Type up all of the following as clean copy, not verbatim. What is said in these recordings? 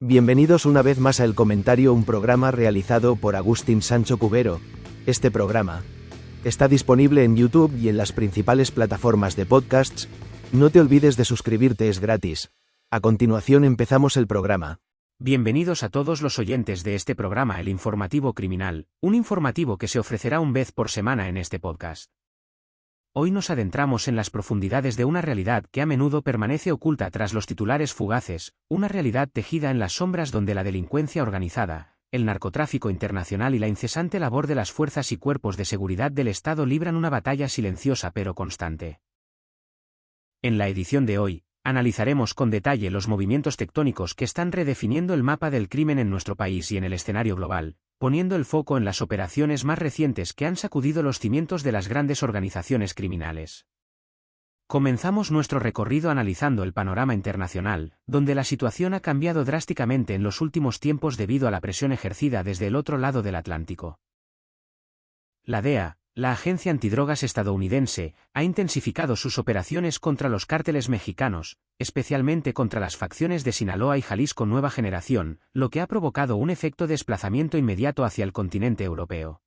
Bienvenidos una vez más a El Comentario, un programa realizado por Agustín Sancho Cubero. Este programa está disponible en YouTube y en las principales plataformas de podcasts. No te olvides de suscribirte, es gratis. A continuación empezamos el programa. Bienvenidos a todos los oyentes de este programa, El Informativo Criminal, un informativo que se ofrecerá una vez por semana en este podcast. Hoy nos adentramos en las profundidades de una realidad que a menudo permanece oculta tras los titulares fugaces, una realidad tejida en las sombras donde la delincuencia organizada, el narcotráfico internacional y la incesante labor de las fuerzas y cuerpos de seguridad del Estado libran una batalla silenciosa pero constante. En la edición de hoy, analizaremos con detalle los movimientos tectónicos que están redefiniendo el mapa del crimen en nuestro país y en el escenario global, poniendo el foco en las operaciones más recientes que han sacudido los cimientos de las grandes organizaciones criminales. Comenzamos nuestro recorrido analizando el panorama internacional, donde la situación ha cambiado drásticamente en los últimos tiempos debido a la presión ejercida desde el otro lado del Atlántico. La DEA, la agencia antidrogas estadounidense, ha intensificado sus operaciones contra los cárteles mexicanos, especialmente contra las facciones de Sinaloa y Jalisco Nueva Generación, lo que ha provocado un efecto de desplazamiento inmediato hacia el continente europeo.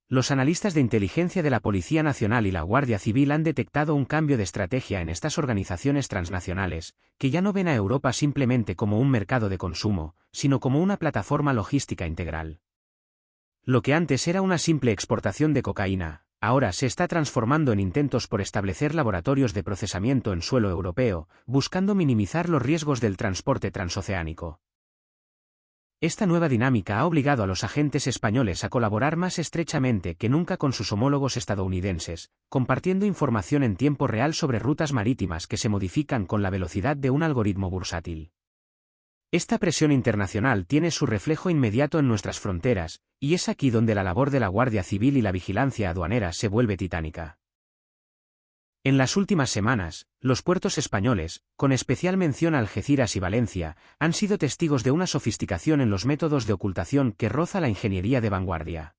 Los analistas de inteligencia de la Policía Nacional y la Guardia Civil han detectado un cambio de estrategia en estas organizaciones transnacionales, que ya no ven a Europa simplemente como un mercado de consumo, sino como una plataforma logística integral. Lo que antes era una simple exportación de cocaína, ahora se está transformando en intentos por establecer laboratorios de procesamiento en suelo europeo, buscando minimizar los riesgos del transporte transoceánico. Esta nueva dinámica ha obligado a los agentes españoles a colaborar más estrechamente que nunca con sus homólogos estadounidenses, compartiendo información en tiempo real sobre rutas marítimas que se modifican con la velocidad de un algoritmo bursátil. Esta presión internacional tiene su reflejo inmediato en nuestras fronteras, y es aquí donde la labor de la Guardia Civil y la vigilancia aduanera se vuelve titánica. En las últimas semanas, los puertos españoles, con especial mención a Algeciras y Valencia, han sido testigos de una sofisticación en los métodos de ocultación que roza la ingeniería de vanguardia.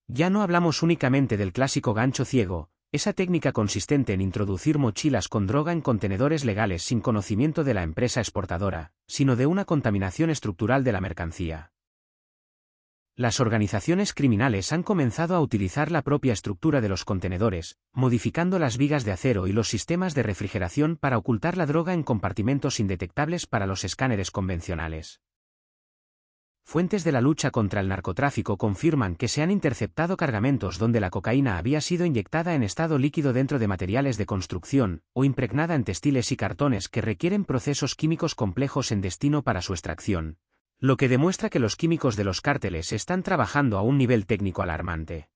Ya no hablamos únicamente del clásico gancho ciego, esa técnica consistente en introducir mochilas con droga en contenedores legales sin conocimiento de la empresa exportadora, sino de una contaminación estructural de la mercancía. Las organizaciones criminales han comenzado a utilizar la propia estructura de los contenedores, modificando las vigas de acero y los sistemas de refrigeración para ocultar la droga en compartimentos indetectables para los escáneres convencionales. Fuentes de la lucha contra el narcotráfico confirman que se han interceptado cargamentos donde la cocaína había sido inyectada en estado líquido dentro de materiales de construcción, o impregnada en textiles y cartones que requieren procesos químicos complejos en destino para su extracción, lo que demuestra que los químicos de los cárteles están trabajando a un nivel técnico alarmante.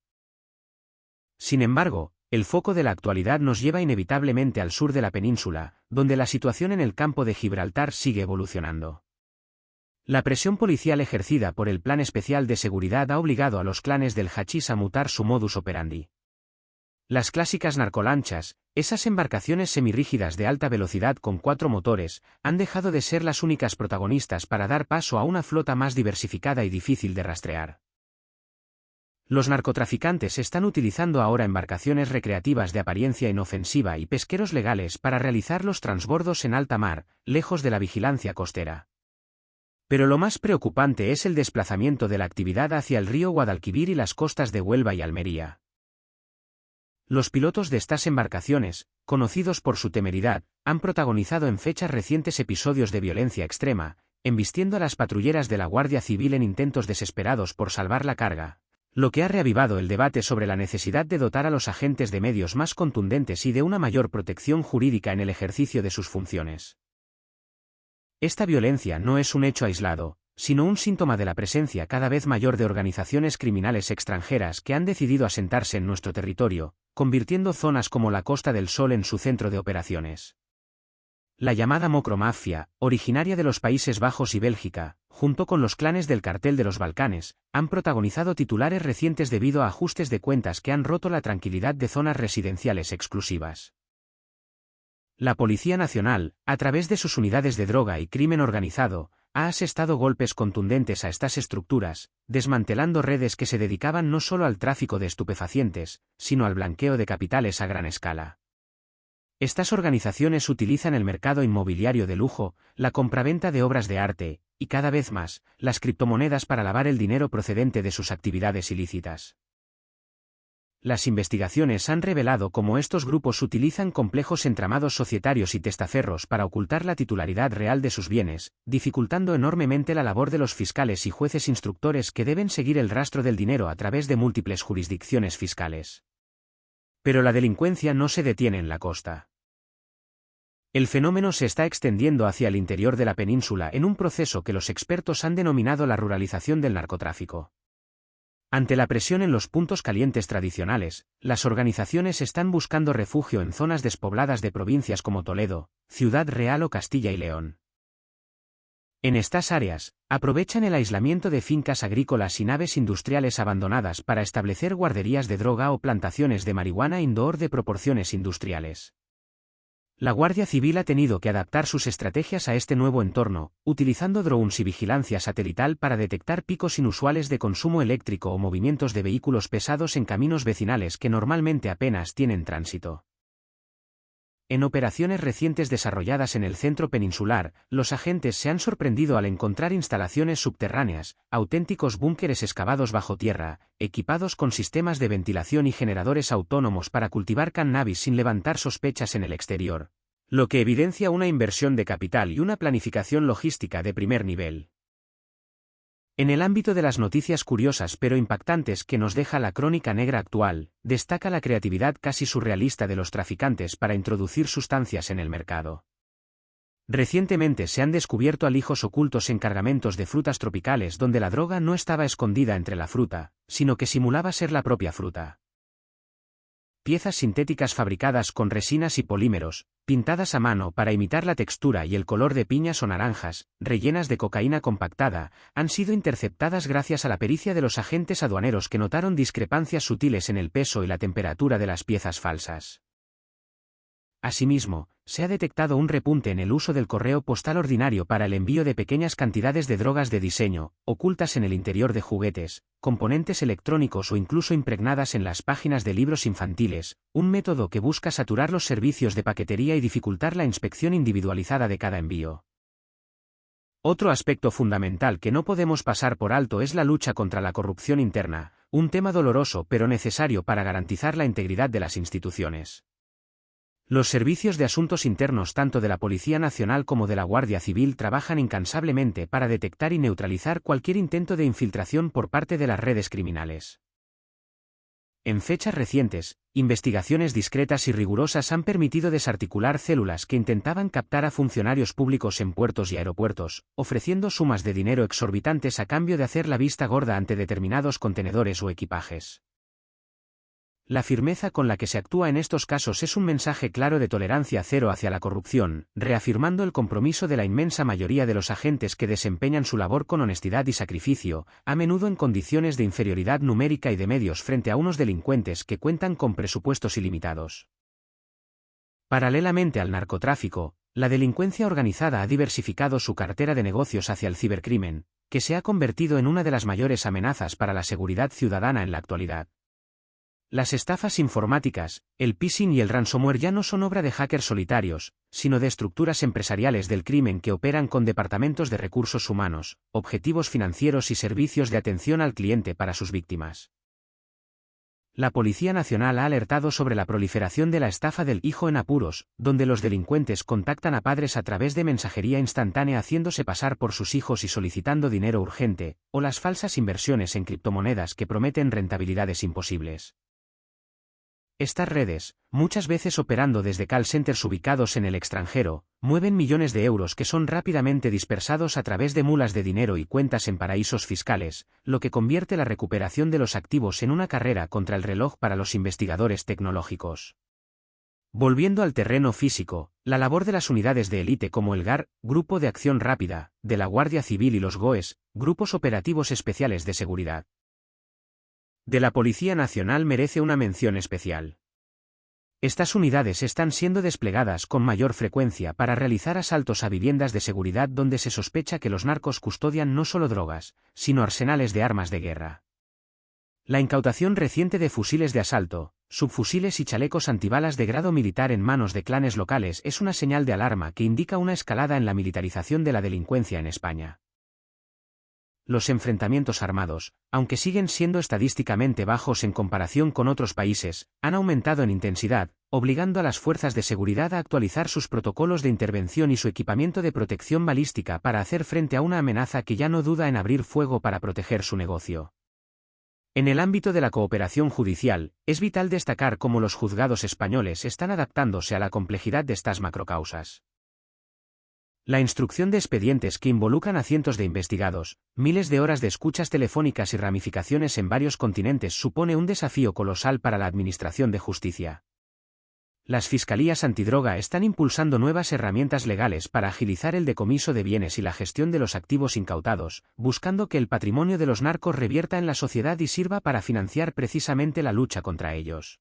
Sin embargo, el foco de la actualidad nos lleva inevitablemente al sur de la península, donde la situación en el campo de Gibraltar sigue evolucionando. La presión policial ejercida por el Plan Especial de Seguridad ha obligado a los clanes del hachís a mutar su modus operandi. Las clásicas narcolanchas, esas embarcaciones semirrígidas de alta velocidad con 4 motores, han dejado de ser las únicas protagonistas para dar paso a una flota más diversificada y difícil de rastrear. Los narcotraficantes están utilizando ahora embarcaciones recreativas de apariencia inofensiva y pesqueros legales para realizar los transbordos en alta mar, lejos de la vigilancia costera. Pero lo más preocupante es el desplazamiento de la actividad hacia el río Guadalquivir y las costas de Huelva y Almería. Los pilotos de estas embarcaciones, conocidos por su temeridad, han protagonizado en fechas recientes episodios de violencia extrema, embistiendo a las patrulleras de la Guardia Civil en intentos desesperados por salvar la carga, lo que ha reavivado el debate sobre la necesidad de dotar a los agentes de medios más contundentes y de una mayor protección jurídica en el ejercicio de sus funciones. Esta violencia no es un hecho aislado, sino un síntoma de la presencia cada vez mayor de organizaciones criminales extranjeras que han decidido asentarse en nuestro territorio, convirtiendo zonas como la Costa del Sol en su centro de operaciones. La llamada Mokromafia, originaria de los Países Bajos y Bélgica, junto con los clanes del Cartel de los Balcanes, han protagonizado titulares recientes debido a ajustes de cuentas que han roto la tranquilidad de zonas residenciales exclusivas. La Policía Nacional, a través de sus unidades de droga y crimen organizado, ha asestado golpes contundentes a estas estructuras, desmantelando redes que se dedicaban no solo al tráfico de estupefacientes, sino al blanqueo de capitales a gran escala. Estas organizaciones utilizan el mercado inmobiliario de lujo, la compraventa de obras de arte, y cada vez más, las criptomonedas para lavar el dinero procedente de sus actividades ilícitas. Las investigaciones han revelado cómo estos grupos utilizan complejos entramados societarios y testaferros para ocultar la titularidad real de sus bienes, dificultando enormemente la labor de los fiscales y jueces instructores que deben seguir el rastro del dinero a través de múltiples jurisdicciones fiscales. Pero la delincuencia no se detiene en la costa. El fenómeno se está extendiendo hacia el interior de la península en un proceso que los expertos han denominado la ruralización del narcotráfico. Ante la presión en los puntos calientes tradicionales, las organizaciones están buscando refugio en zonas despobladas de provincias como Toledo, Ciudad Real o Castilla y León. En estas áreas, aprovechan el aislamiento de fincas agrícolas y naves industriales abandonadas para establecer guarderías de droga o plantaciones de marihuana indoor de proporciones industriales. La Guardia Civil ha tenido que adaptar sus estrategias a este nuevo entorno, utilizando drones y vigilancia satelital para detectar picos inusuales de consumo eléctrico o movimientos de vehículos pesados en caminos vecinales que normalmente apenas tienen tránsito. En operaciones recientes desarrolladas en el centro peninsular, los agentes se han sorprendido al encontrar instalaciones subterráneas, auténticos búnkeres excavados bajo tierra, equipados con sistemas de ventilación y generadores autónomos para cultivar cannabis sin levantar sospechas en el exterior, lo que evidencia una inversión de capital y una planificación logística de primer nivel. En el ámbito de las noticias curiosas pero impactantes que nos deja la crónica negra actual, destaca la creatividad casi surrealista de los traficantes para introducir sustancias en el mercado. Recientemente se han descubierto alijos ocultos en cargamentos de frutas tropicales donde la droga no estaba escondida entre la fruta, sino que simulaba ser la propia fruta. Piezas sintéticas fabricadas con resinas y polímeros, pintadas a mano para imitar la textura y el color de piñas o naranjas, rellenas de cocaína compactada, han sido interceptadas gracias a la pericia de los agentes aduaneros que notaron discrepancias sutiles en el peso y la temperatura de las piezas falsas. Asimismo, se ha detectado un repunte en el uso del correo postal ordinario para el envío de pequeñas cantidades de drogas de diseño, ocultas en el interior de juguetes, componentes electrónicos o incluso impregnadas en las páginas de libros infantiles, un método que busca saturar los servicios de paquetería y dificultar la inspección individualizada de cada envío. Otro aspecto fundamental que no podemos pasar por alto es la lucha contra la corrupción interna, un tema doloroso pero necesario para garantizar la integridad de las instituciones. Los servicios de asuntos internos tanto de la Policía Nacional como de la Guardia Civil trabajan incansablemente para detectar y neutralizar cualquier intento de infiltración por parte de las redes criminales. En fechas recientes, investigaciones discretas y rigurosas han permitido desarticular células que intentaban captar a funcionarios públicos en puertos y aeropuertos, ofreciendo sumas de dinero exorbitantes a cambio de hacer la vista gorda ante determinados contenedores o equipajes. La firmeza con la que se actúa en estos casos es un mensaje claro de tolerancia cero hacia la corrupción, reafirmando el compromiso de la inmensa mayoría de los agentes que desempeñan su labor con honestidad y sacrificio, a menudo en condiciones de inferioridad numérica y de medios frente a unos delincuentes que cuentan con presupuestos ilimitados. Paralelamente al narcotráfico, la delincuencia organizada ha diversificado su cartera de negocios hacia el cibercrimen, que se ha convertido en una de las mayores amenazas para la seguridad ciudadana en la actualidad. Las estafas informáticas, el phishing y el ransomware ya no son obra de hackers solitarios, sino de estructuras empresariales del crimen que operan con departamentos de recursos humanos, objetivos financieros y servicios de atención al cliente para sus víctimas. La Policía Nacional ha alertado sobre la proliferación de la estafa del hijo en apuros, donde los delincuentes contactan a padres a través de mensajería instantánea haciéndose pasar por sus hijos y solicitando dinero urgente, o las falsas inversiones en criptomonedas que prometen rentabilidades imposibles. Estas redes, muchas veces operando desde call centers ubicados en el extranjero, mueven millones de euros que son rápidamente dispersados a través de mulas de dinero y cuentas en paraísos fiscales, lo que convierte la recuperación de los activos en una carrera contra el reloj para los investigadores tecnológicos. Volviendo al terreno físico, la labor de las unidades de élite como el GAR, Grupo de Acción Rápida, de la Guardia Civil y los GOES, Grupos Operativos Especiales de Seguridad, de la Policía Nacional merece una mención especial. Estas unidades están siendo desplegadas con mayor frecuencia para realizar asaltos a viviendas de seguridad donde se sospecha que los narcos custodian no solo drogas, sino arsenales de armas de guerra. La incautación reciente de fusiles de asalto, subfusiles y chalecos antibalas de grado militar en manos de clanes locales es una señal de alarma que indica una escalada en la militarización de la delincuencia en España. Los enfrentamientos armados, aunque siguen siendo estadísticamente bajos en comparación con otros países, han aumentado en intensidad, obligando a las fuerzas de seguridad a actualizar sus protocolos de intervención y su equipamiento de protección balística para hacer frente a una amenaza que ya no duda en abrir fuego para proteger su negocio. En el ámbito de la cooperación judicial, es vital destacar cómo los juzgados españoles están adaptándose a la complejidad de estas macrocausas. La instrucción de expedientes que involucran a cientos de investigados, miles de horas de escuchas telefónicas y ramificaciones en varios continentes supone un desafío colosal para la administración de justicia. Las fiscalías antidroga están impulsando nuevas herramientas legales para agilizar el decomiso de bienes y la gestión de los activos incautados, buscando que el patrimonio de los narcos revierta en la sociedad y sirva para financiar precisamente la lucha contra ellos.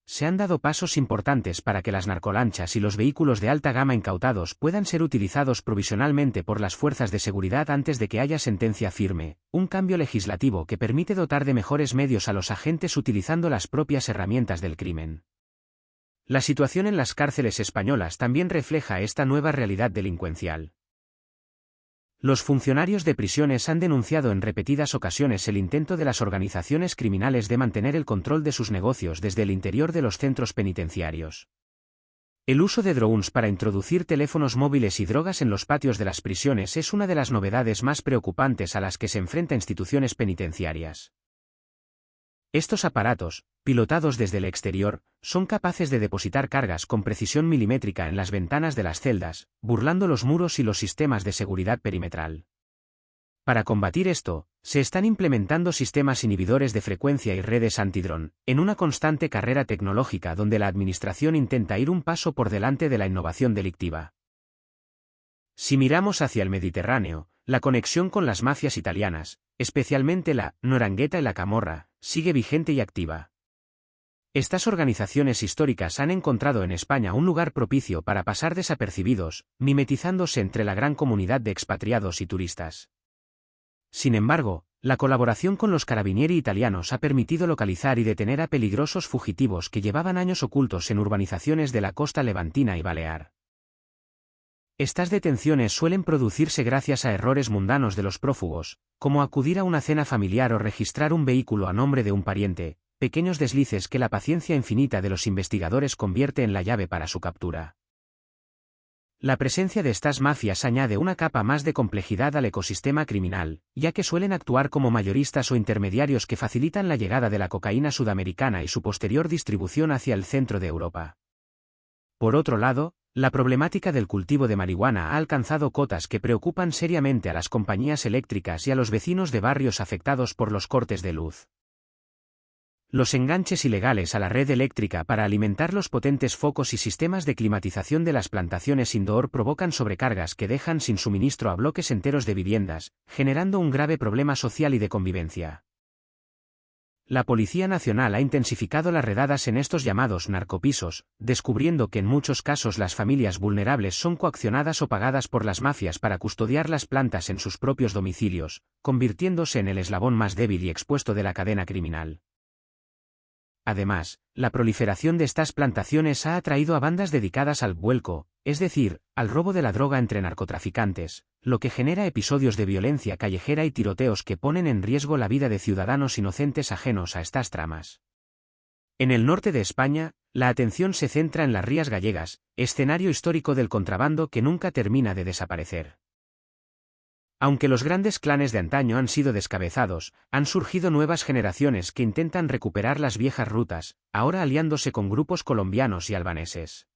Se han dado pasos importantes para que las narcolanchas y los vehículos de alta gama incautados puedan ser utilizados provisionalmente por las fuerzas de seguridad antes de que haya sentencia firme, un cambio legislativo que permite dotar de mejores medios a los agentes utilizando las propias herramientas del crimen. La situación en las cárceles españolas también refleja esta nueva realidad delincuencial. Los funcionarios de prisiones han denunciado en repetidas ocasiones el intento de las organizaciones criminales de mantener el control de sus negocios desde el interior de los centros penitenciarios. El uso de drones para introducir teléfonos móviles y drogas en los patios de las prisiones es una de las novedades más preocupantes a las que se enfrenta instituciones penitenciarias. Estos aparatos, pilotados desde el exterior, son capaces de depositar cargas con precisión milimétrica en las ventanas de las celdas, burlando los muros y los sistemas de seguridad perimetral. Para combatir esto, se están implementando sistemas inhibidores de frecuencia y redes antidrón, en una constante carrera tecnológica donde la administración intenta ir un paso por delante de la innovación delictiva. Si miramos hacia el Mediterráneo, la conexión con las mafias italianas, especialmente la 'Ndrangheta y la Camorra, sigue vigente y activa. Estas organizaciones históricas han encontrado en España un lugar propicio para pasar desapercibidos, mimetizándose entre la gran comunidad de expatriados y turistas. Sin embargo, la colaboración con los carabinieri italianos ha permitido localizar y detener a peligrosos fugitivos que llevaban años ocultos en urbanizaciones de la costa levantina y balear. Estas detenciones suelen producirse gracias a errores mundanos de los prófugos, como acudir a una cena familiar o registrar un vehículo a nombre de un pariente, pequeños deslices que la paciencia infinita de los investigadores convierte en la llave para su captura. La presencia de estas mafias añade una capa más de complejidad al ecosistema criminal, ya que suelen actuar como mayoristas o intermediarios que facilitan la llegada de la cocaína sudamericana y su posterior distribución hacia el centro de Europa. Por otro lado, la problemática del cultivo de marihuana ha alcanzado cotas que preocupan seriamente a las compañías eléctricas y a los vecinos de barrios afectados por los cortes de luz. Los enganches ilegales a la red eléctrica para alimentar los potentes focos y sistemas de climatización de las plantaciones indoor provocan sobrecargas que dejan sin suministro a bloques enteros de viviendas, generando un grave problema social y de convivencia. La Policía Nacional ha intensificado las redadas en estos llamados narcopisos, descubriendo que en muchos casos las familias vulnerables son coaccionadas o pagadas por las mafias para custodiar las plantas en sus propios domicilios, convirtiéndose en el eslabón más débil y expuesto de la cadena criminal. Además, la proliferación de estas plantaciones ha atraído a bandas dedicadas al vuelco, es decir, al robo de la droga entre narcotraficantes, lo que genera episodios de violencia callejera y tiroteos que ponen en riesgo la vida de ciudadanos inocentes ajenos a estas tramas. En el norte de España, la atención se centra en las Rías Gallegas, escenario histórico del contrabando que nunca termina de desaparecer. Aunque los grandes clanes de antaño han sido descabezados, han surgido nuevas generaciones que intentan recuperar las viejas rutas, ahora aliándose con grupos colombianos y albaneses.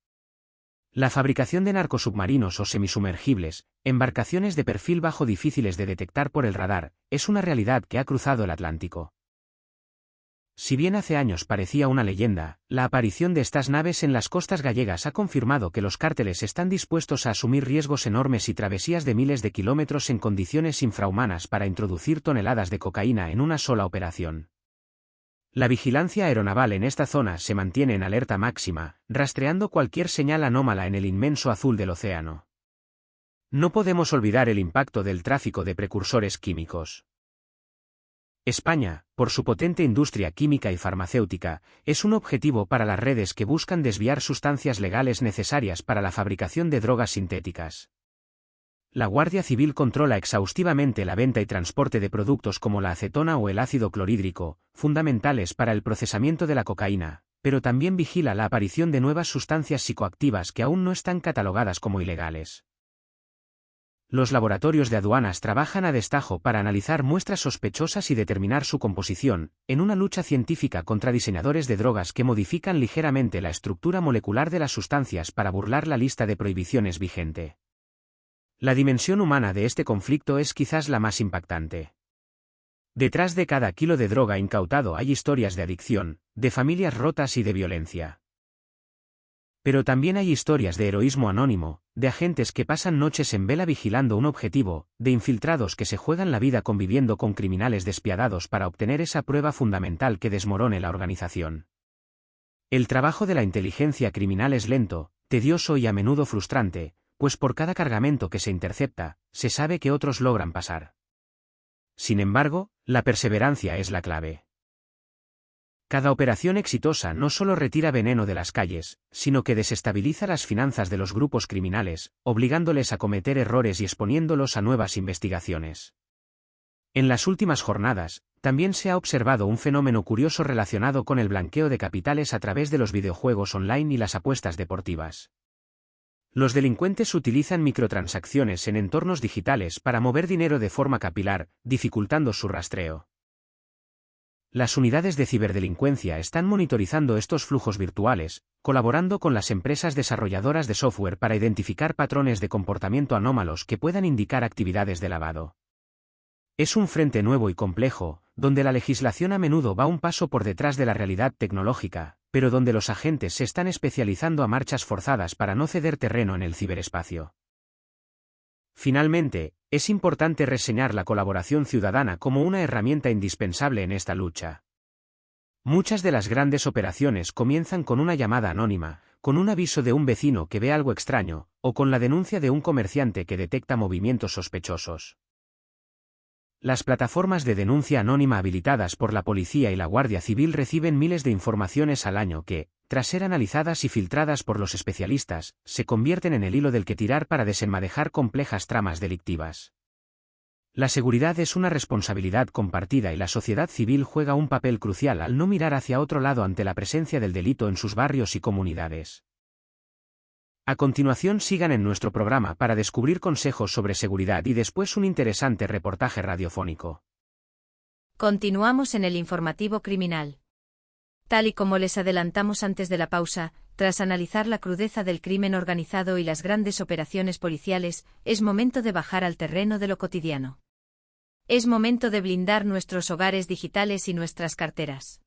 La fabricación de narcosubmarinos o semisumergibles, embarcaciones de perfil bajo difíciles de detectar por el radar, es una realidad que ha cruzado el Atlántico. Si bien hace años parecía una leyenda, la aparición de estas naves en las costas gallegas ha confirmado que los cárteles están dispuestos a asumir riesgos enormes y travesías de miles de kilómetros en condiciones infrahumanas para introducir toneladas de cocaína en una sola operación. La vigilancia aeronaval en esta zona se mantiene en alerta máxima, rastreando cualquier señal anómala en el inmenso azul del océano. No podemos olvidar el impacto del tráfico de precursores químicos. España, por su potente industria química y farmacéutica, es un objetivo para las redes que buscan desviar sustancias legales necesarias para la fabricación de drogas sintéticas. La Guardia Civil controla exhaustivamente la venta y transporte de productos como la acetona o el ácido clorhídrico, fundamentales para el procesamiento de la cocaína, pero también vigila la aparición de nuevas sustancias psicoactivas que aún no están catalogadas como ilegales. Los laboratorios de aduanas trabajan a destajo para analizar muestras sospechosas y determinar su composición, en una lucha científica contra diseñadores de drogas que modifican ligeramente la estructura molecular de las sustancias para burlar la lista de prohibiciones vigente. La dimensión humana de este conflicto es quizás la más impactante. Detrás de cada kilo de droga incautado hay historias de adicción, de familias rotas y de violencia. Pero también hay historias de heroísmo anónimo, de agentes que pasan noches en vela vigilando un objetivo, de infiltrados que se juegan la vida conviviendo con criminales despiadados para obtener esa prueba fundamental que desmorone la organización. El trabajo de la inteligencia criminal es lento, tedioso y a menudo frustrante, pues por cada cargamento que se intercepta, se sabe que otros logran pasar. Sin embargo, la perseverancia es la clave. Cada operación exitosa no solo retira veneno de las calles, sino que desestabiliza las finanzas de los grupos criminales, obligándoles a cometer errores y exponiéndolos a nuevas investigaciones. En las últimas jornadas, también se ha observado un fenómeno curioso relacionado con el blanqueo de capitales a través de los videojuegos online y las apuestas deportivas. Los delincuentes utilizan microtransacciones en entornos digitales para mover dinero de forma capilar, dificultando su rastreo. Las unidades de ciberdelincuencia están monitorizando estos flujos virtuales, colaborando con las empresas desarrolladoras de software para identificar patrones de comportamiento anómalos que puedan indicar actividades de lavado. Es un frente nuevo y complejo, donde la legislación a menudo va un paso por detrás de la realidad tecnológica, pero donde los agentes se están especializando a marchas forzadas para no ceder terreno en el ciberespacio. Finalmente, es importante reseñar la colaboración ciudadana como una herramienta indispensable en esta lucha. Muchas de las grandes operaciones comienzan con una llamada anónima, con un aviso de un vecino que ve algo extraño, o con la denuncia de un comerciante que detecta movimientos sospechosos. Las plataformas de denuncia anónima habilitadas por la policía y la Guardia Civil reciben miles de informaciones al año que, tras ser analizadas y filtradas por los especialistas, se convierten en el hilo del que tirar para desenmadejar complejas tramas delictivas. La seguridad es una responsabilidad compartida y la sociedad civil juega un papel crucial al no mirar hacia otro lado ante la presencia del delito en sus barrios y comunidades. A continuación sigan en nuestro programa para descubrir consejos sobre seguridad y después un interesante reportaje radiofónico. Continuamos en el informativo criminal. Tal y como les adelantamos antes de la pausa, tras analizar la crudeza del crimen organizado y las grandes operaciones policiales, es momento de bajar al terreno de lo cotidiano. Es momento de blindar nuestros hogares digitales y nuestras carteras.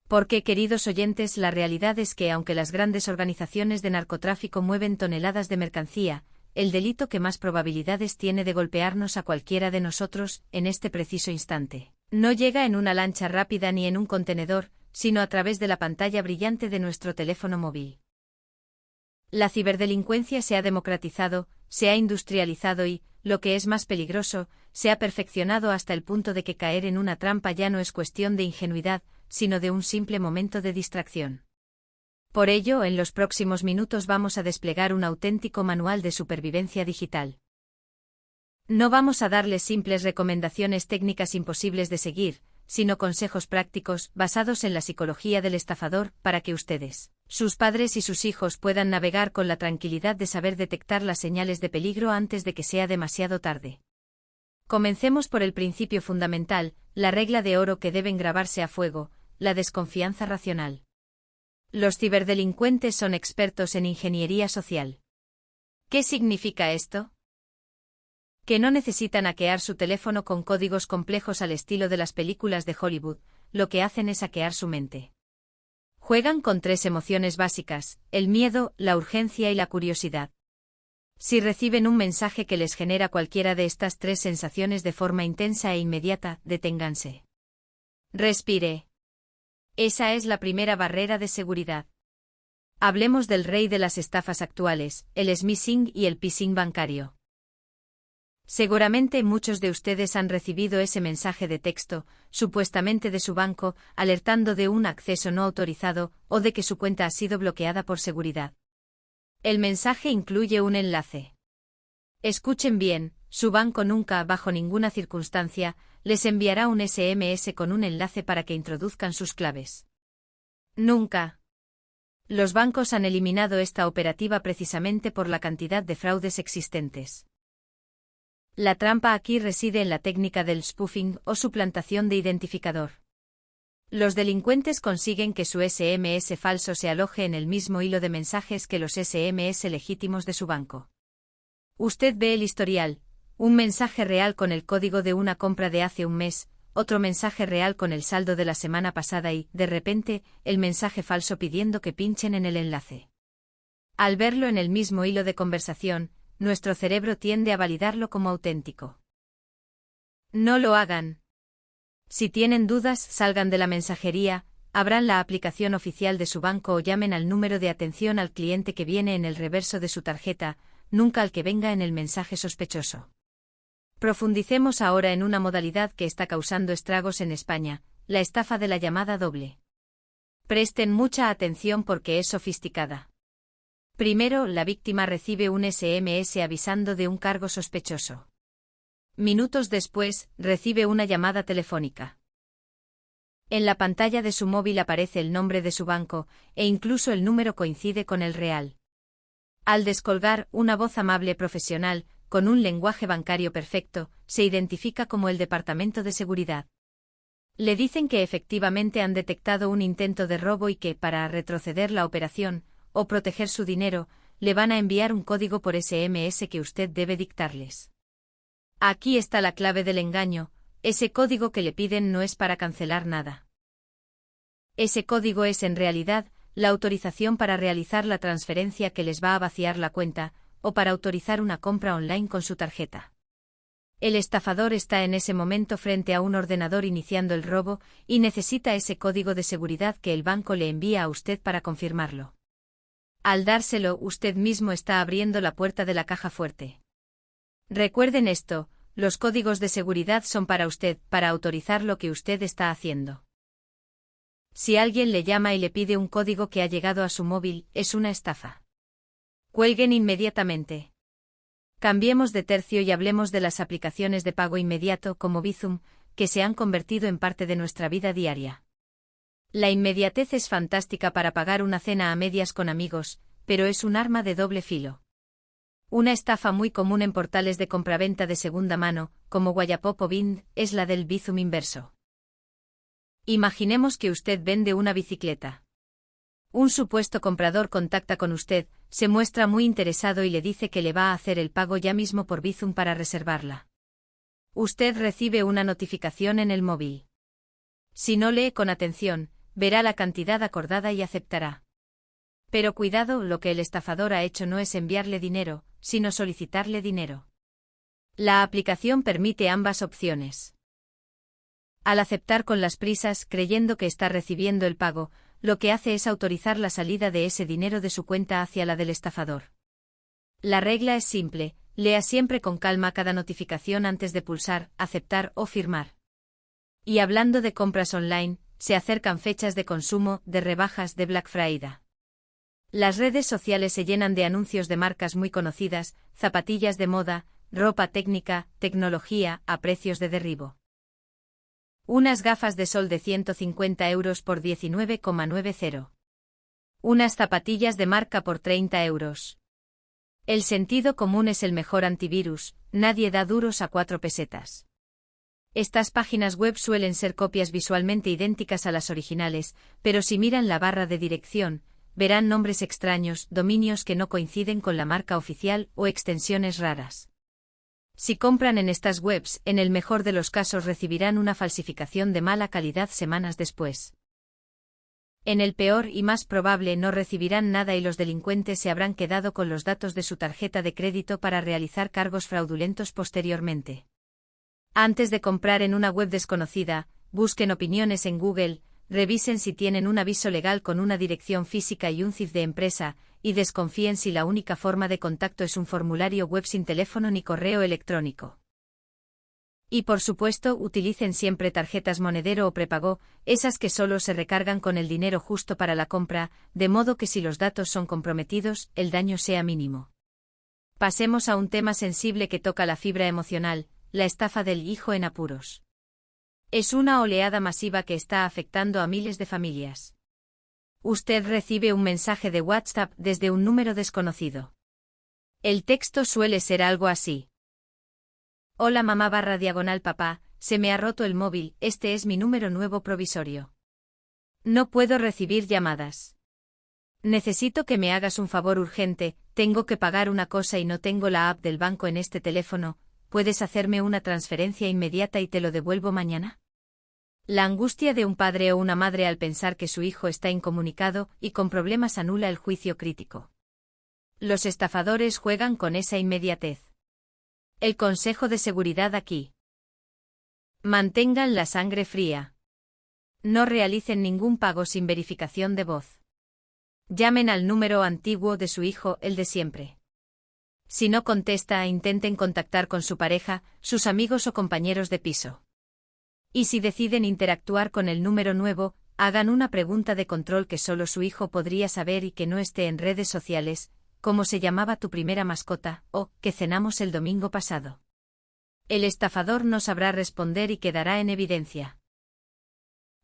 Porque, queridos oyentes, la realidad es que aunque las grandes organizaciones de narcotráfico mueven toneladas de mercancía, el delito que más probabilidades tiene de golpearnos a cualquiera de nosotros, en este preciso instante, no llega en una lancha rápida ni en un contenedor, sino a través de la pantalla brillante de nuestro teléfono móvil. La ciberdelincuencia se ha democratizado, se ha industrializado y, lo que es más peligroso, se ha perfeccionado hasta el punto de que caer en una trampa ya no es cuestión de ingenuidad, sino de un simple momento de distracción. Por ello, en los próximos minutos vamos a desplegar un auténtico manual de supervivencia digital. No vamos a darles simples recomendaciones técnicas imposibles de seguir, sino consejos prácticos, basados en la psicología del estafador, para que ustedes, sus padres y sus hijos puedan navegar con la tranquilidad de saber detectar las señales de peligro antes de que sea demasiado tarde. Comencemos por el principio fundamental, la regla de oro que deben grabarse a fuego, la desconfianza racional. Los ciberdelincuentes son expertos en ingeniería social. ¿Qué significa esto? Que no necesitan hackear su teléfono con códigos complejos al estilo de las películas de Hollywood, lo que hacen es hackear su mente. Juegan con 3 emociones básicas, el miedo, la urgencia y la curiosidad. Si reciben un mensaje que les genera cualquiera de estas 3 sensaciones de forma intensa e inmediata, deténganse. Respire. Esa es la primera barrera de seguridad. Hablemos del rey de las estafas actuales, el smishing y el phishing bancario. Seguramente muchos de ustedes han recibido ese mensaje de texto, supuestamente de su banco, alertando de un acceso no autorizado o de que su cuenta ha sido bloqueada por seguridad. El mensaje incluye un enlace. Escuchen bien, su banco nunca, bajo ninguna circunstancia, les enviará un SMS con un enlace para que introduzcan sus claves. Nunca. Los bancos han eliminado esta operativa precisamente por la cantidad de fraudes existentes. La trampa aquí reside en la técnica del spoofing o suplantación de identificador. Los delincuentes consiguen que su SMS falso se aloje en el mismo hilo de mensajes que los SMS legítimos de su banco. Usted ve el historial, un mensaje real con el código de una compra de hace un mes, otro mensaje real con el saldo de la semana pasada y, de repente, el mensaje falso pidiendo que pinchen en el enlace. Al verlo en el mismo hilo de conversación, nuestro cerebro tiende a validarlo como auténtico. No lo hagan. Si tienen dudas, salgan de la mensajería, abran la aplicación oficial de su banco o llamen al número de atención al cliente que viene en el reverso de su tarjeta, nunca al que venga en el mensaje sospechoso. Profundicemos ahora en una modalidad que está causando estragos en España, la estafa de la llamada doble. Presten mucha atención porque es sofisticada. Primero, la víctima recibe un SMS avisando de un cargo sospechoso. Minutos después, recibe una llamada telefónica. En la pantalla de su móvil aparece el nombre de su banco, e incluso el número coincide con el real. Al descolgar, una voz amable profesional, con un lenguaje bancario perfecto, se identifica como el Departamento de Seguridad. Le dicen que efectivamente han detectado un intento de robo y que, para retroceder la operación, o proteger su dinero, le van a enviar un código por SMS que usted debe dictarles. Aquí está la clave del engaño, ese código que le piden no es para cancelar nada. Ese código es en realidad la autorización para realizar la transferencia que les va a vaciar la cuenta, o para autorizar una compra online con su tarjeta. El estafador está en ese momento frente a un ordenador iniciando el robo y necesita ese código de seguridad que el banco le envía a usted para confirmarlo. Al dárselo, usted mismo está abriendo la puerta de la caja fuerte. Recuerden esto, los códigos de seguridad son para usted, para autorizar lo que usted está haciendo. Si alguien le llama y le pide un código que ha llegado a su móvil, es una estafa. Cuelguen inmediatamente. Cambiemos de tercio y hablemos de las aplicaciones de pago inmediato como Bizum, que se han convertido en parte de nuestra vida diaria. La inmediatez es fantástica para pagar una cena a medias con amigos, pero es un arma de doble filo. Una estafa muy común en portales de compraventa de segunda mano, como Wallapop o Vind, es la del Bizum inverso. Imaginemos que usted vende una bicicleta. Un supuesto comprador contacta con usted, se muestra muy interesado y le dice que le va a hacer el pago ya mismo por Bizum para reservarla. Usted recibe una notificación en el móvil. Si no lee con atención, verá la cantidad acordada y aceptará. Pero cuidado, lo que el estafador ha hecho no es enviarle dinero, sino solicitarle dinero. La aplicación permite ambas opciones. Al aceptar con las prisas, creyendo que está recibiendo el pago, lo que hace es autorizar la salida de ese dinero de su cuenta hacia la del estafador. La regla es simple, lea siempre con calma cada notificación antes de pulsar, aceptar o firmar. Y hablando de compras online, se acercan fechas de consumo, de rebajas de Black Friday. Las redes sociales se llenan de anuncios de marcas muy conocidas, zapatillas de moda, ropa técnica, tecnología, a precios de derribo. Unas gafas de sol de 150 euros por 19,90. Unas zapatillas de marca por 30 euros. El sentido común es el mejor antivirus, nadie da duros a 4 pesetas. Estas páginas web suelen ser copias visualmente idénticas a las originales, pero si miran la barra de dirección, verán nombres extraños, dominios que no coinciden con la marca oficial o extensiones raras. Si compran en estas webs, en el mejor de los casos recibirán una falsificación de mala calidad semanas después. En el peor y más probable no recibirán nada y los delincuentes se habrán quedado con los datos de su tarjeta de crédito para realizar cargos fraudulentos posteriormente. Antes de comprar en una web desconocida, busquen opiniones en Google, revisen si tienen un aviso legal con una dirección física y un CIF de empresa, y desconfíen si la única forma de contacto es un formulario web sin teléfono ni correo electrónico. Y por supuesto, utilicen siempre tarjetas Monedero o prepago, esas que solo se recargan con el dinero justo para la compra, de modo que si los datos son comprometidos, el daño sea mínimo. Pasemos a un tema sensible que toca la fibra emocional, la estafa del hijo en apuros. Es una oleada masiva que está afectando a miles de familias. Usted recibe un mensaje de WhatsApp desde un número desconocido. El texto suele ser algo así. Hola mamá / papá, se me ha roto el móvil, este es mi número nuevo provisorio. No puedo recibir llamadas. Necesito que me hagas un favor urgente, tengo que pagar una cosa y no tengo la app del banco en este teléfono, ¿puedes hacerme una transferencia inmediata y te lo devuelvo mañana? La angustia de un padre o una madre al pensar que su hijo está incomunicado y con problemas anula el juicio crítico. Los estafadores juegan con esa inmediatez. El consejo de seguridad aquí. Mantengan la sangre fría. No realicen ningún pago sin verificación de voz. Llamen al número antiguo de su hijo, el de siempre. Si no contesta, intenten contactar con su pareja, sus amigos o compañeros de piso. Y si deciden interactuar con el número nuevo, hagan una pregunta de control que solo su hijo podría saber y que no esté en redes sociales, ¿cómo se llamaba tu primera mascota? O ¿qué cenamos el domingo pasado? El estafador no sabrá responder y quedará en evidencia.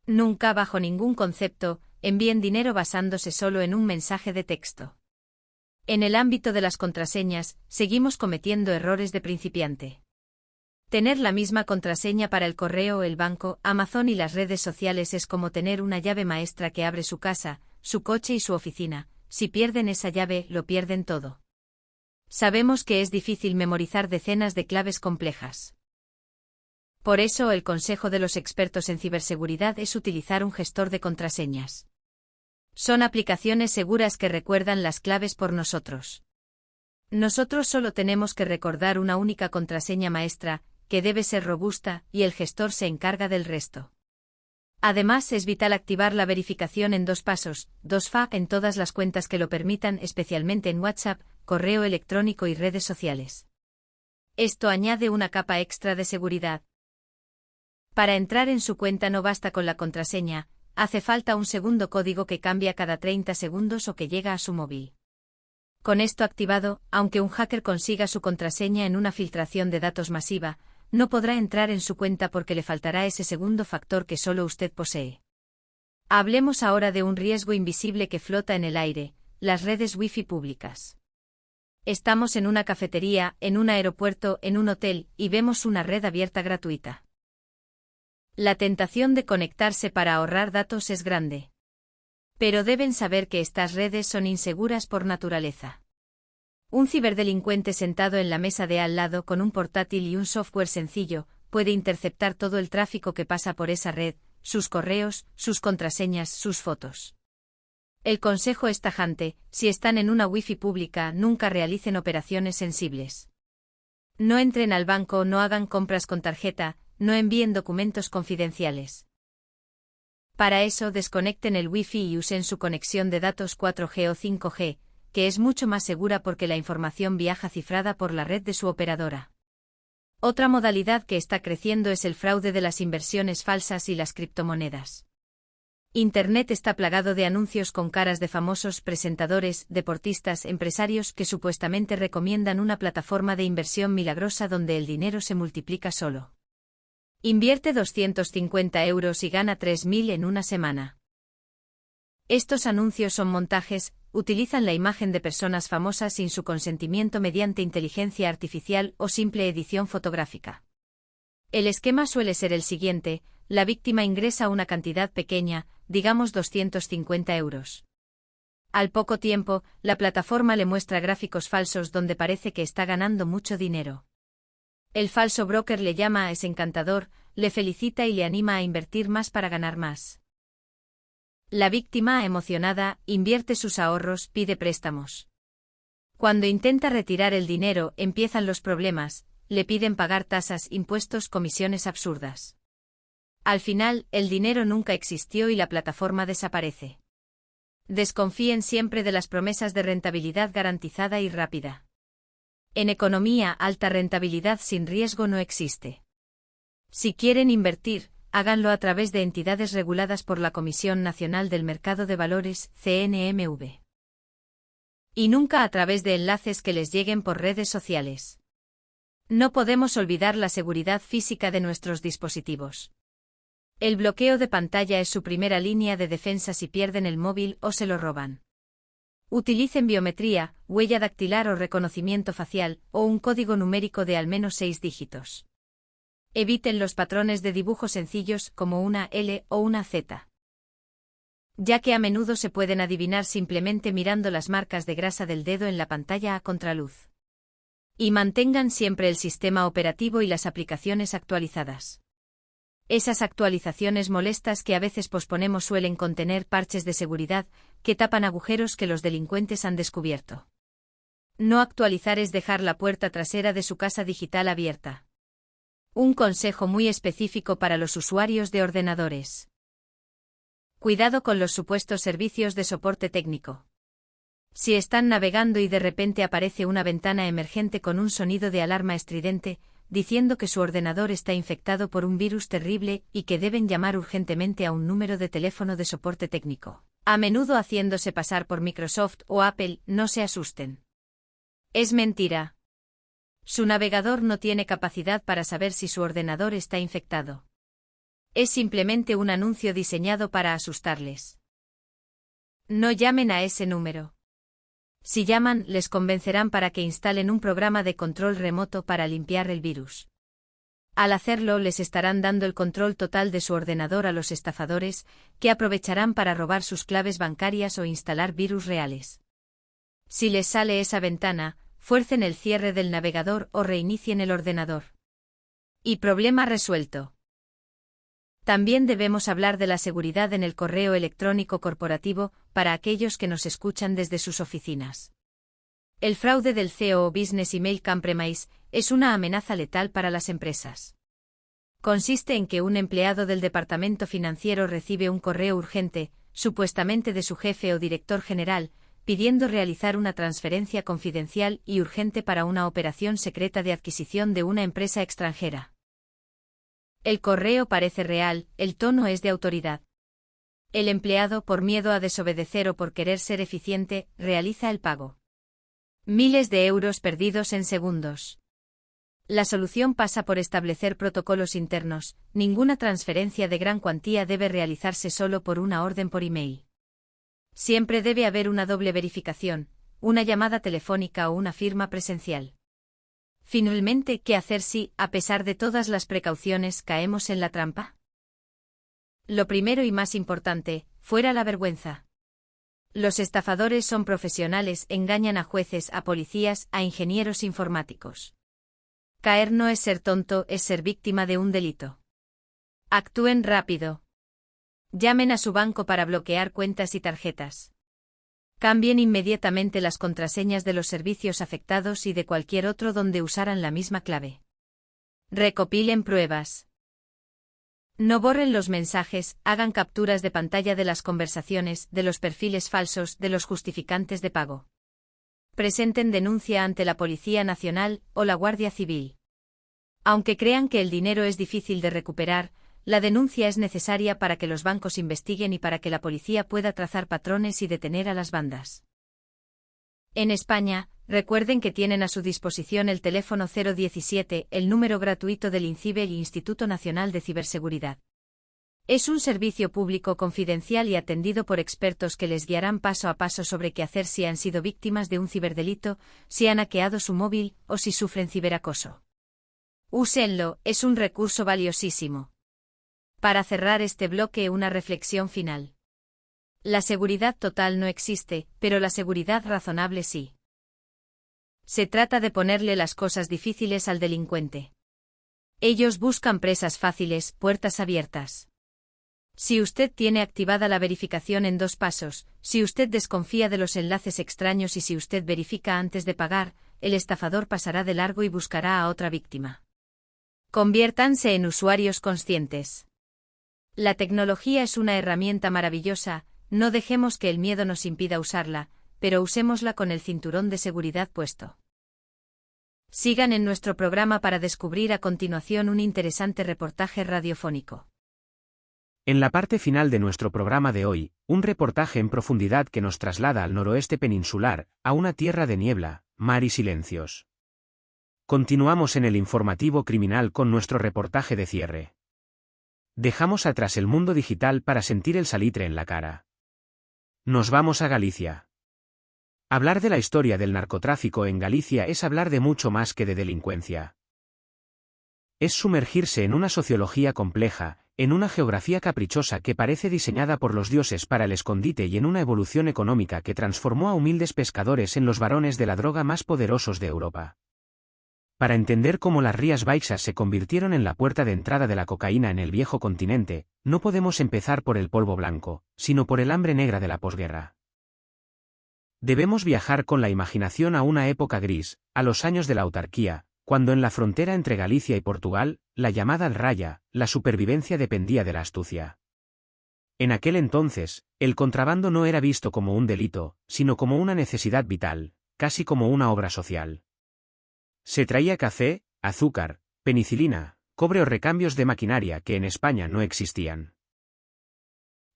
Nunca, bajo ningún concepto, envíen dinero basándose solo en un mensaje de texto. En el ámbito de las contraseñas, seguimos cometiendo errores de principiante. Tener la misma contraseña para el correo, el banco, Amazon y las redes sociales es como tener una llave maestra que abre su casa, su coche y su oficina. Si pierden esa llave, lo pierden todo. Sabemos que es difícil memorizar decenas de claves complejas. Por eso, el consejo de los expertos en ciberseguridad es utilizar un gestor de contraseñas. Son aplicaciones seguras que recuerdan las claves por nosotros. Nosotros solo tenemos que recordar una única contraseña maestra, que debe ser robusta, y el gestor se encarga del resto. Además, es vital activar la verificación en 2 pasos, 2FA, en todas las cuentas que lo permitan, especialmente en WhatsApp, correo electrónico y redes sociales. Esto añade una capa extra de seguridad. Para entrar en su cuenta no basta con la contraseña, hace falta un segundo código que cambia cada 30 segundos o que llega a su móvil. Con esto activado, aunque un hacker consiga su contraseña en una filtración de datos masiva, no podrá entrar en su cuenta porque le faltará ese segundo factor que solo usted posee. Hablemos ahora de un riesgo invisible que flota en el aire, las redes Wi-Fi públicas. Estamos en una cafetería, en un aeropuerto, en un hotel, y vemos una red abierta gratuita. La tentación de conectarse para ahorrar datos es grande. Pero deben saber que estas redes son inseguras por naturaleza. Un ciberdelincuente sentado en la mesa de al lado con un portátil y un software sencillo, puede interceptar todo el tráfico que pasa por esa red, sus correos, sus contraseñas, sus fotos. El consejo es tajante: si están en una Wi-Fi pública, nunca realicen operaciones sensibles. No entren al banco, no hagan compras con tarjeta, no envíen documentos confidenciales. Para eso, desconecten el Wi-Fi y usen su conexión de datos 4G o 5G, que es mucho más segura porque la información viaja cifrada por la red de su operadora. Otra modalidad que está creciendo es el fraude de las inversiones falsas y las criptomonedas. Internet está plagado de anuncios con caras de famosos presentadores, deportistas, empresarios que supuestamente recomiendan una plataforma de inversión milagrosa donde el dinero se multiplica solo. Invierte 250 € y gana 3.000 en una semana. Estos anuncios son montajes, utilizan la imagen de personas famosas sin su consentimiento mediante inteligencia artificial o simple edición fotográfica. El esquema suele ser el siguiente: la víctima ingresa una cantidad pequeña, digamos 250 €. Al poco tiempo, la plataforma le muestra gráficos falsos donde parece que está ganando mucho dinero. El falso broker le llama: es encantador, le felicita y le anima a invertir más para ganar más. La víctima, emocionada, invierte sus ahorros, pide préstamos. Cuando intenta retirar el dinero, empiezan los problemas, le piden pagar tasas, impuestos, comisiones absurdas. Al final, el dinero nunca existió y la plataforma desaparece. Desconfíen siempre de las promesas de rentabilidad garantizada y rápida. En economía, alta rentabilidad sin riesgo no existe. Si quieren invertir, háganlo a través de entidades reguladas por la Comisión Nacional del Mercado de Valores, CNMV. Y nunca a través de enlaces que les lleguen por redes sociales. No podemos olvidar la seguridad física de nuestros dispositivos. El bloqueo de pantalla es su primera línea de defensa si pierden el móvil o se lo roban. Utilicen biometría, huella dactilar o reconocimiento facial, o un código numérico de al menos 6 dígitos. Eviten los patrones de dibujo sencillos como una L o una Z, ya que a menudo se pueden adivinar simplemente mirando las marcas de grasa del dedo en la pantalla a contraluz. Y mantengan siempre el sistema operativo y las aplicaciones actualizadas. Esas actualizaciones molestas que a veces posponemos suelen contener parches de seguridad que tapan agujeros que los delincuentes han descubierto. No actualizar es dejar la puerta trasera de su casa digital abierta. Un consejo muy específico para los usuarios de ordenadores. Cuidado con los supuestos servicios de soporte técnico. Si están navegando y de repente aparece una ventana emergente con un sonido de alarma estridente, diciendo que su ordenador está infectado por un virus terrible y que deben llamar urgentemente a un número de teléfono de soporte técnico, a menudo haciéndose pasar por Microsoft o Apple, no se asusten. Es mentira. Su navegador no tiene capacidad para saber si su ordenador está infectado. Es simplemente un anuncio diseñado para asustarles. No llamen a ese número. Si llaman, les convencerán para que instalen un programa de control remoto para limpiar el virus. Al hacerlo, les estarán dando el control total de su ordenador a los estafadores, que aprovecharán para robar sus claves bancarias o instalar virus reales. Si les sale esa ventana, fuercen el cierre del navegador o reinicien el ordenador. Y problema resuelto. También debemos hablar de la seguridad en el correo electrónico corporativo para aquellos que nos escuchan desde sus oficinas. El fraude del CEO o Business Email Compromise es una amenaza letal para las empresas. Consiste en que un empleado del departamento financiero recibe un correo urgente, supuestamente de su jefe o director general, pidiendo realizar una transferencia confidencial y urgente para una operación secreta de adquisición de una empresa extranjera. El correo parece real, el tono es de autoridad. El empleado, por miedo a desobedecer o por querer ser eficiente, realiza el pago. Miles de euros perdidos en segundos. La solución pasa por establecer protocolos internos. Ninguna transferencia de gran cuantía debe realizarse solo por una orden por email. Siempre debe haber una doble verificación, una llamada telefónica o una firma presencial. Finalmente, ¿qué hacer si, a pesar de todas las precauciones, caemos en la trampa? Lo primero y más importante, fuera la vergüenza. Los estafadores son profesionales, engañan a jueces, a policías, a ingenieros informáticos. Caer no es ser tonto, es ser víctima de un delito. Actúen rápido. Llamen a su banco para bloquear cuentas y tarjetas. Cambien inmediatamente las contraseñas de los servicios afectados y de cualquier otro donde usaran la misma clave. Recopilen pruebas. No borren los mensajes, hagan capturas de pantalla de las conversaciones, de los perfiles falsos, de los justificantes de pago. Presenten denuncia ante la Policía Nacional o la Guardia Civil. Aunque crean que el dinero es difícil de recuperar, la denuncia es necesaria para que los bancos investiguen y para que la policía pueda trazar patrones y detener a las bandas. En España, recuerden que tienen a su disposición el teléfono 017, el número gratuito del INCIBE y Instituto Nacional de Ciberseguridad. Es un servicio público confidencial y atendido por expertos que les guiarán paso a paso sobre qué hacer si han sido víctimas de un ciberdelito, si han hackeado su móvil o si sufren ciberacoso. Úsenlo, es un recurso valiosísimo. Para cerrar este bloque, una reflexión final. La seguridad total no existe, pero la seguridad razonable sí. Se trata de ponerle las cosas difíciles al delincuente. Ellos buscan presas fáciles, puertas abiertas. Si usted tiene activada la verificación en 2 pasos, si usted desconfía de los enlaces extraños y si usted verifica antes de pagar, el estafador pasará de largo y buscará a otra víctima. Conviértanse en usuarios conscientes. La tecnología es una herramienta maravillosa, no dejemos que el miedo nos impida usarla, pero usémosla con el cinturón de seguridad puesto. Sigan en nuestro programa para descubrir a continuación un interesante reportaje radiofónico. En la parte final de nuestro programa de hoy, un reportaje en profundidad que nos traslada al noroeste peninsular, a una tierra de niebla, mar y silencios. Continuamos en el informativo criminal con nuestro reportaje de cierre. Dejamos atrás el mundo digital para sentir el salitre en la cara. Nos vamos a Galicia. Hablar de la historia del narcotráfico en Galicia es hablar de mucho más que de delincuencia. Es sumergirse en una sociología compleja, en una geografía caprichosa que parece diseñada por los dioses para el escondite y en una evolución económica que transformó a humildes pescadores en los varones de la droga más poderosos de Europa. Para entender cómo las Rías Baixas se convirtieron en la puerta de entrada de la cocaína en el viejo continente, no podemos empezar por el polvo blanco, sino por el hambre negra de la posguerra. Debemos viajar con la imaginación a una época gris, a los años de la autarquía, cuando en la frontera entre Galicia y Portugal, la llamada Raya, la supervivencia dependía de la astucia. En aquel entonces, el contrabando no era visto como un delito, sino como una necesidad vital, casi como una obra social. Se traía café, azúcar, penicilina, cobre o recambios de maquinaria que en España no existían.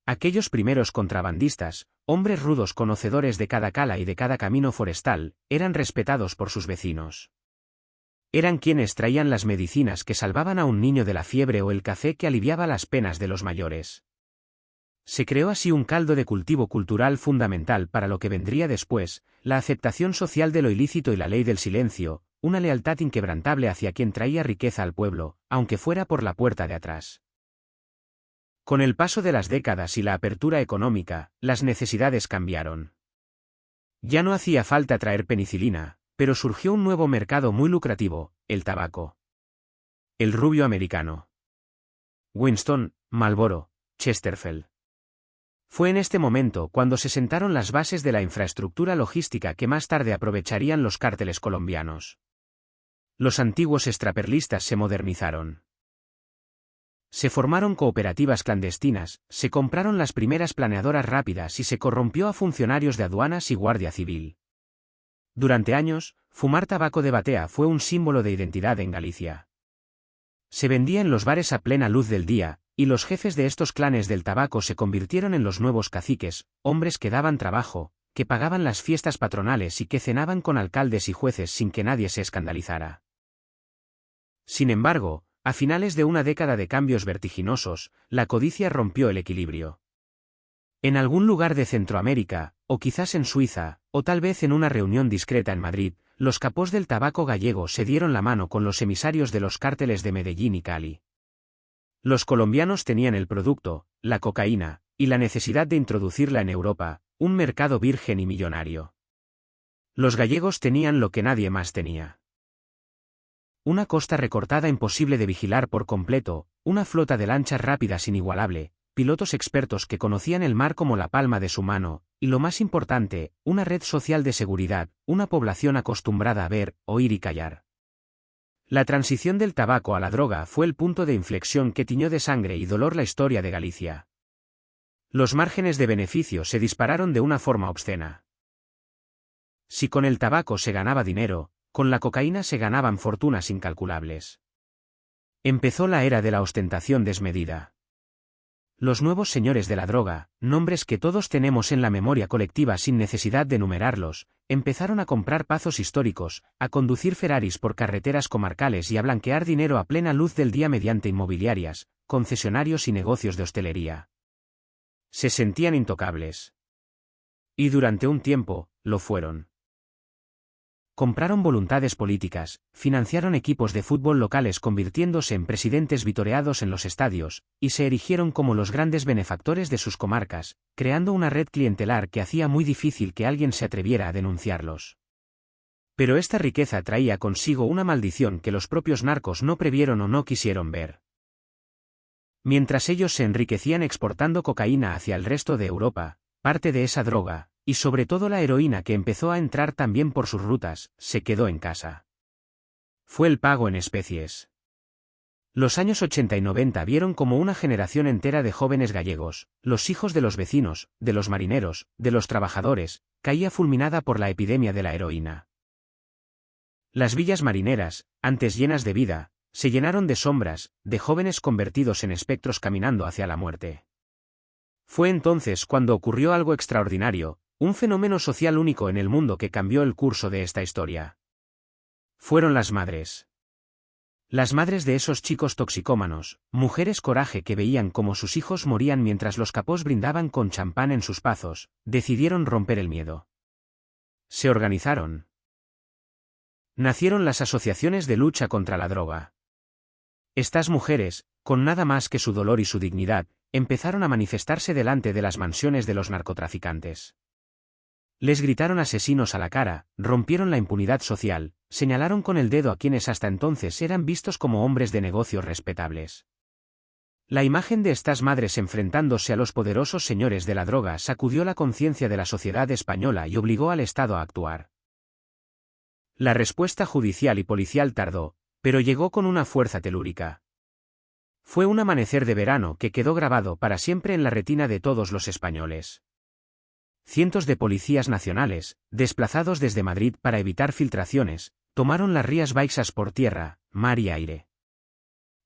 Aquellos primeros contrabandistas, hombres rudos conocedores de cada cala y de cada camino forestal, eran respetados por sus vecinos. Eran quienes traían las medicinas que salvaban a un niño de la fiebre o el café que aliviaba las penas de los mayores. Se creó así un caldo de cultivo cultural fundamental para lo que vendría después, la aceptación social de lo ilícito y la ley del silencio, una lealtad inquebrantable hacia quien traía riqueza al pueblo, aunque fuera por la puerta de atrás. Con el paso de las décadas y la apertura económica, las necesidades cambiaron. Ya no hacía falta traer penicilina, pero surgió un nuevo mercado muy lucrativo, el tabaco. El rubio americano. Winston, Marlboro, Chesterfield. Fue en este momento cuando se sentaron las bases de la infraestructura logística que más tarde aprovecharían los cárteles colombianos. Los antiguos extraperlistas se modernizaron. Se formaron cooperativas clandestinas, se compraron las primeras planeadoras rápidas y se corrompió a funcionarios de aduanas y guardia civil. Durante años, fumar tabaco de batea fue un símbolo de identidad en Galicia. Se vendía en los bares a plena luz del día, y los jefes de estos clanes del tabaco se convirtieron en los nuevos caciques, hombres que daban trabajo, que pagaban las fiestas patronales y que cenaban con alcaldes y jueces sin que nadie se escandalizara. Sin embargo, a finales de una década de cambios vertiginosos, la codicia rompió el equilibrio. En algún lugar de Centroamérica, o quizás en Suiza, o tal vez en una reunión discreta en Madrid, los capós del tabaco gallego se dieron la mano con los emisarios de los cárteles de Medellín y Cali. Los colombianos tenían el producto, la cocaína, y la necesidad de introducirla en Europa, un mercado virgen y millonario. Los gallegos tenían lo que nadie más tenía. Una costa recortada imposible de vigilar por completo, una flota de lanchas rápidas inigualable, pilotos expertos que conocían el mar como la palma de su mano, y lo más importante, una red social de seguridad, una población acostumbrada a ver, oír y callar. La transición del tabaco a la droga fue el punto de inflexión que tiñó de sangre y dolor la historia de Galicia. Los márgenes de beneficio se dispararon de una forma obscena. Si con el tabaco se ganaba dinero, con la cocaína se ganaban fortunas incalculables. Empezó la era de la ostentación desmedida. Los nuevos señores de la droga, nombres que todos tenemos en la memoria colectiva sin necesidad de numerarlos, empezaron a comprar pazos históricos, a conducir Ferraris por carreteras comarcales y a blanquear dinero a plena luz del día mediante inmobiliarias, concesionarios y negocios de hostelería. Se sentían intocables. Y durante un tiempo, lo fueron. Compraron voluntades políticas, financiaron equipos de fútbol locales convirtiéndose en presidentes vitoreados en los estadios, y se erigieron como los grandes benefactores de sus comarcas, creando una red clientelar que hacía muy difícil que alguien se atreviera a denunciarlos. Pero esta riqueza traía consigo una maldición que los propios narcos no previeron o no quisieron ver. Mientras ellos se enriquecían exportando cocaína hacia el resto de Europa, parte de esa droga, y sobre todo la heroína que empezó a entrar también por sus rutas, se quedó en casa. Fue el pago en especies. Los años 80 y 90 vieron como una generación entera de jóvenes gallegos, los hijos de los vecinos, de los marineros, de los trabajadores, caía fulminada por la epidemia de la heroína. Las villas marineras, antes llenas de vida, se llenaron de sombras, de jóvenes convertidos en espectros caminando hacia la muerte. Fue entonces cuando ocurrió algo extraordinario, un fenómeno social único en el mundo que cambió el curso de esta historia. Fueron las madres. Las madres de esos chicos toxicómanos, mujeres coraje que veían cómo sus hijos morían mientras los capós brindaban con champán en sus pazos, decidieron romper el miedo. Se organizaron. Nacieron las asociaciones de lucha contra la droga. Estas mujeres, con nada más que su dolor y su dignidad, empezaron a manifestarse delante de las mansiones de los narcotraficantes. Les gritaron asesinos a la cara, rompieron la impunidad social, señalaron con el dedo a quienes hasta entonces eran vistos como hombres de negocios respetables. La imagen de estas madres enfrentándose a los poderosos señores de la droga sacudió la conciencia de la sociedad española y obligó al Estado a actuar. La respuesta judicial y policial tardó, pero llegó con una fuerza telúrica. Fue un amanecer de verano que quedó grabado para siempre en la retina de todos los españoles. Cientos de policías nacionales, desplazados desde Madrid para evitar filtraciones, tomaron las Rías Baixas por tierra, mar y aire.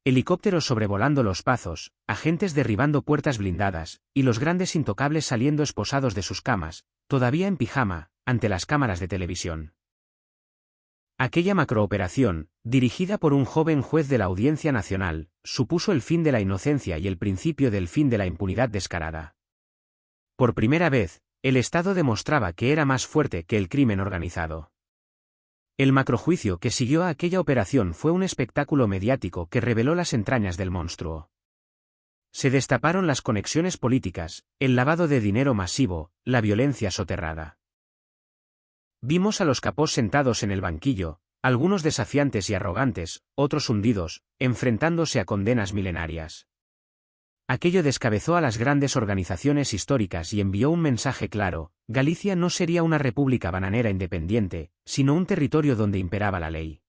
Helicópteros sobrevolando los pazos, agentes derribando puertas blindadas, y los grandes intocables saliendo esposados de sus camas, todavía en pijama, ante las cámaras de televisión. Aquella macrooperación, dirigida por un joven juez de la Audiencia Nacional, supuso el fin de la inocencia y el principio del fin de la impunidad descarada. Por primera vez, el Estado demostraba que era más fuerte que el crimen organizado. El macrojuicio que siguió a aquella operación fue un espectáculo mediático que reveló las entrañas del monstruo. Se destaparon las conexiones políticas, el lavado de dinero masivo, la violencia soterrada. Vimos a los capós sentados en el banquillo, algunos desafiantes y arrogantes, otros hundidos, enfrentándose a condenas milenarias. Aquello descabezó a las grandes organizaciones históricas y envió un mensaje claro: Galicia no sería una república bananera independiente, sino un territorio donde imperaba la ley.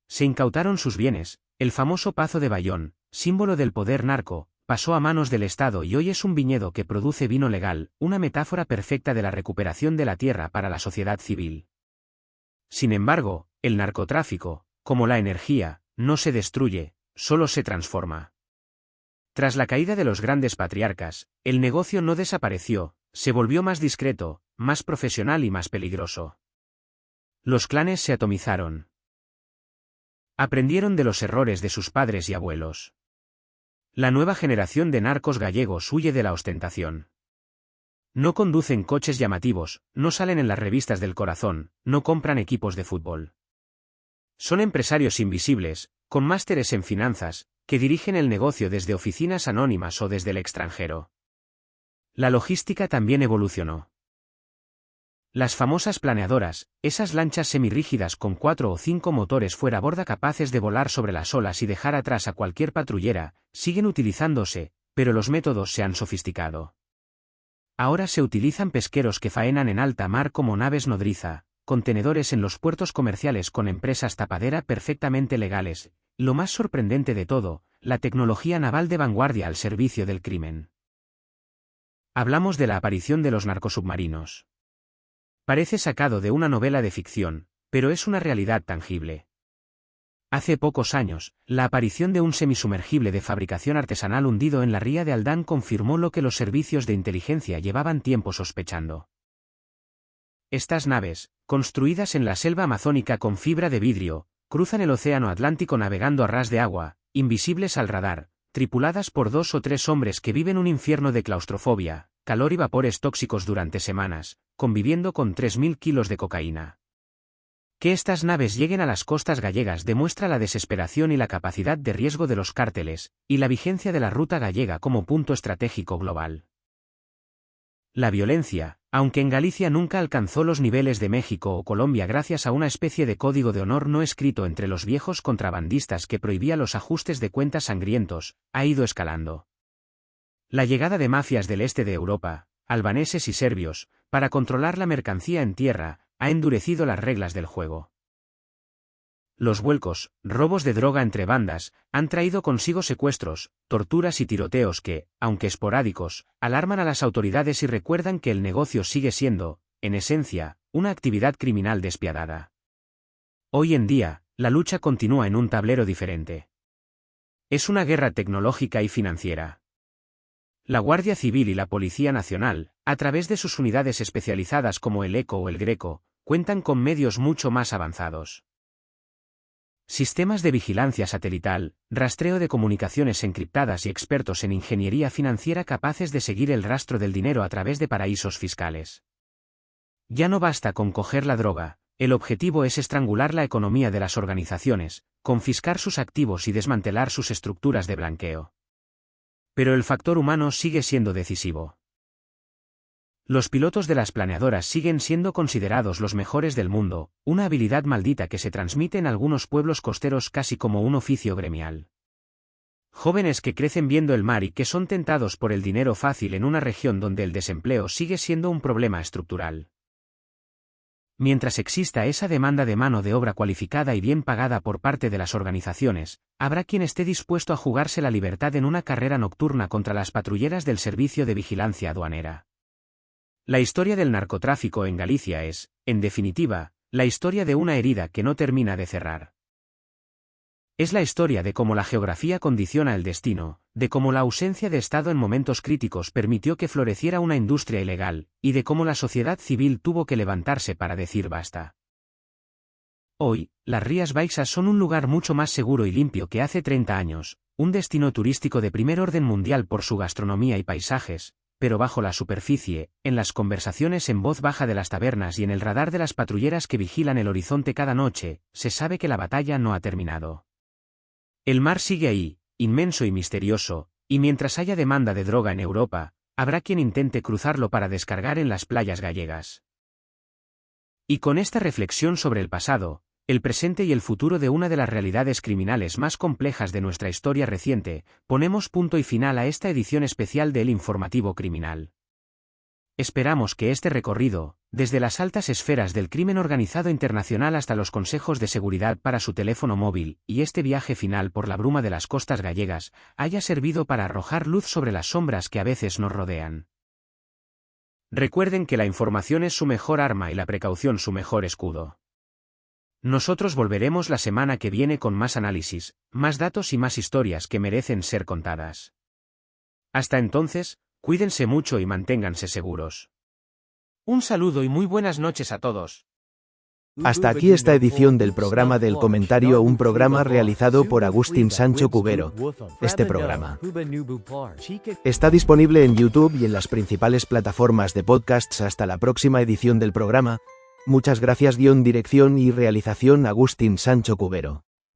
Se incautaron sus bienes, el famoso Pazo de Bayón, símbolo del poder narco, pasó a manos del Estado y hoy es un viñedo que produce vino legal, una metáfora perfecta de la recuperación de la tierra para la sociedad civil. Sin embargo, el narcotráfico, como la energía, no se destruye, solo se transforma. Tras la caída de los grandes patriarcas, el negocio no desapareció, se volvió más discreto, más profesional y más peligroso. Los clanes se atomizaron. Aprendieron de los errores de sus padres y abuelos. La nueva generación de narcos gallegos huye de la ostentación. No conducen coches llamativos, no salen en las revistas del corazón, no compran equipos de fútbol. Son empresarios invisibles, con másteres en finanzas, que dirigen el negocio desde oficinas anónimas o desde el extranjero. La logística también evolucionó. Las famosas planeadoras, esas lanchas semirrígidas con 4 o 5 motores fuera borda capaces de volar sobre las olas y dejar atrás a cualquier patrullera, siguen utilizándose, pero los métodos se han sofisticado. Ahora se utilizan pesqueros que faenan en alta mar como naves nodriza, contenedores en los puertos comerciales con empresas tapadera perfectamente legales. Lo más sorprendente de todo, la tecnología naval de vanguardia al servicio del crimen. Hablamos de la aparición de los narcosubmarinos. Parece sacado de una novela de ficción, pero es una realidad tangible. Hace pocos años, la aparición de un semisumergible de fabricación artesanal hundido en la ría de Aldán confirmó lo que los servicios de inteligencia llevaban tiempo sospechando. Estas naves, construidas en la selva amazónica con fibra de vidrio, cruzan el océano Atlántico navegando a ras de agua, invisibles al radar, tripuladas por 2 o 3 hombres que viven un infierno de claustrofobia, calor y vapores tóxicos durante semanas, conviviendo con 3.000 kilos de cocaína. Que estas naves lleguen a las costas gallegas demuestra la desesperación y la capacidad de riesgo de los cárteles, y la vigencia de la ruta gallega como punto estratégico global. La violencia, aunque en Galicia nunca alcanzó los niveles de México o Colombia gracias a una especie de código de honor no escrito entre los viejos contrabandistas que prohibía los ajustes de cuentas sangrientos, ha ido escalando. La llegada de mafias del este de Europa, albaneses y serbios, para controlar la mercancía en tierra, ha endurecido las reglas del juego. Los vuelcos, robos de droga entre bandas, han traído consigo secuestros, torturas y tiroteos que, aunque esporádicos, alarman a las autoridades y recuerdan que el negocio sigue siendo, en esencia, una actividad criminal despiadada. Hoy en día, la lucha continúa en un tablero diferente. Es una guerra tecnológica y financiera. La Guardia Civil y la Policía Nacional, a través de sus unidades especializadas como el ECO o el Greco, cuentan con medios mucho más avanzados. Sistemas de vigilancia satelital, rastreo de comunicaciones encriptadas y expertos en ingeniería financiera capaces de seguir el rastro del dinero a través de paraísos fiscales. Ya no basta con coger la droga, el objetivo es estrangular la economía de las organizaciones, confiscar sus activos y desmantelar sus estructuras de blanqueo. Pero el factor humano sigue siendo decisivo. Los pilotos de las planeadoras siguen siendo considerados los mejores del mundo, una habilidad maldita que se transmite en algunos pueblos costeros casi como un oficio gremial. Jóvenes que crecen viendo el mar y que son tentados por el dinero fácil en una región donde el desempleo sigue siendo un problema estructural. Mientras exista esa demanda de mano de obra cualificada y bien pagada por parte de las organizaciones, habrá quien esté dispuesto a jugarse la libertad en una carrera nocturna contra las patrulleras del Servicio de Vigilancia Aduanera. La historia del narcotráfico en Galicia es, en definitiva, la historia de una herida que no termina de cerrar. Es la historia de cómo la geografía condiciona el destino, de cómo la ausencia de Estado en momentos críticos permitió que floreciera una industria ilegal, y de cómo la sociedad civil tuvo que levantarse para decir basta. Hoy, las Rías Baixas son un lugar mucho más seguro y limpio que hace 30 años, un destino turístico de primer orden mundial por su gastronomía y paisajes, pero bajo la superficie, en las conversaciones en voz baja de las tabernas y en el radar de las patrulleras que vigilan el horizonte cada noche, se sabe que la batalla no ha terminado. El mar sigue ahí, inmenso y misterioso, y mientras haya demanda de droga en Europa, habrá quien intente cruzarlo para descargar en las playas gallegas. Y con esta reflexión sobre el pasado, el presente y el futuro de una de las realidades criminales más complejas de nuestra historia reciente, ponemos punto y final a esta edición especial del Informativo Criminal. Esperamos que este recorrido, desde las altas esferas del crimen organizado internacional hasta los consejos de seguridad para su teléfono móvil, y este viaje final por la bruma de las costas gallegas, haya servido para arrojar luz sobre las sombras que a veces nos rodean. Recuerden que la información es su mejor arma y la precaución su mejor escudo. Nosotros volveremos la semana que viene con más análisis, más datos y más historias que merecen ser contadas. Hasta entonces, cuídense mucho y manténganse seguros. Un saludo y muy buenas noches a todos. Hasta aquí esta edición del programa del comentario, un programa realizado por Agustín Sancho Cubero. Este programa está disponible en YouTube y en las principales plataformas de podcasts. Hasta la próxima edición del programa. Muchas gracias. Dirección y realización Agustín Sancho Cubero.